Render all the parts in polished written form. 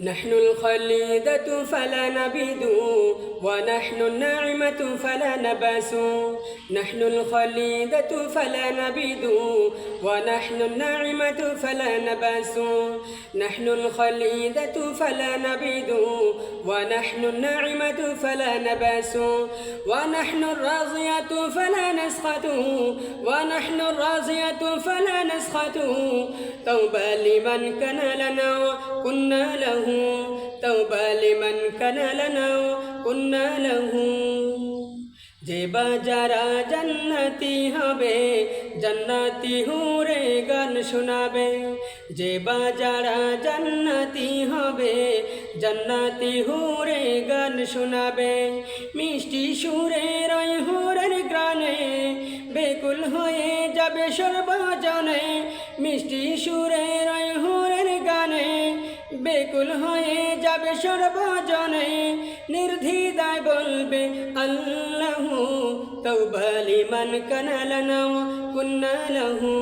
نحن الخليدة فلا نبيد ونحن الناعمة فلا نباس. نحن الخليدة فلا نبيد ونحن الناعمة فلا نباس. نحن الخليدة فلا نبيد ونحن الناعمة فلا نباس. ونحن الراضية فلا نسخط ونحن الراضية فلا نسخط. توبى لمن كان لنا وكنا له. توبى لمن كان لنا وكنا له. যে বাজারা জান্নাতি হবে জান্নাতি হুরে গান শোনাবে। যে বাজারা জান্নাতি হবে জান্নাতি হুরে গান শোনাবে। মিষ্টি সুরে রয় হুরের গ্রানে বেকুল হয়ে যাবে সর্বজনে। মিষ্টি সুরে রয় হুরের গানে বেকুল হয়ে যাবে সর্বজনে। নির্দ্বিধায় বলবে আল্লাহু তওবা লিমান কানা লানা ওয়া কুন্না লাহু।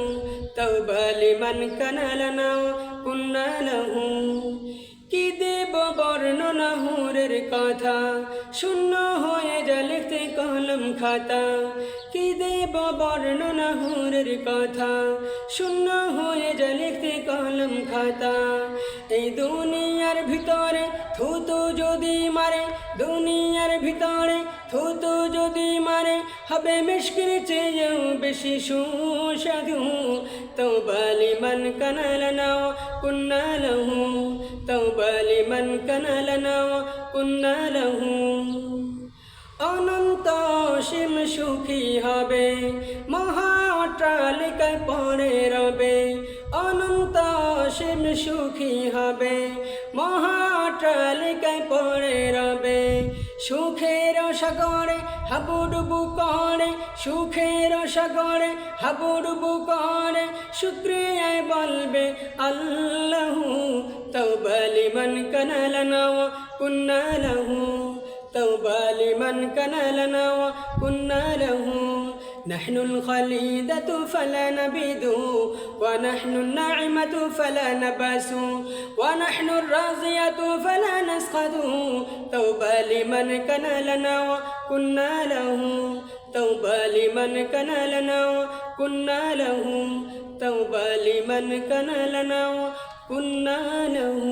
তওবা লিমান কানা লানা ওয়া কুন্না লাহু। কি দেব বর্ণনা হুরের কথা শূন্য হয়ে যা লিখতে কলম খাতা। কি দেব বর্ণনা হুরের কথা শূন্য হয়ে যা লিখতে কলম খাতা। এই দুনিয়ার ভিতরে থুতু যদি মারে দুনিয়ার ভিতরে থুতু যদি মারে হবে মিশকের চেয়েও বেশি সুস্বাদু। তওবা লিমান কানা লানা ওয়া কুন্না লাহু। তওবা লিমান কানা লানা ওয়া কুন্না লাহু। অনন্ত অসীম সুখী হবে মহা অট্টালিকায় পড়ে রবে। অনন্ত অসীম সুখী হবে মহা অট্টালিকায় পড়ে রবে। সুখের সাগরে হাবুডুবু করে সুখের সাগরে হাবুডুবু করে শুকরিয়ায় বলবে আল্লাহু তওবা লিমান কানা লানা ওয়া কুন্না লাহু। توبى لمن كان لنا وكنا له. نحن الخليدة فلا نبيد ونحن الناعمة فلا نباس. ونحن الراضية فلا نسخط. توبى لمن كان لنا وكنا له. توبى لمن كان لنا وكنا له. توبى لمن كان لنا وكنا له.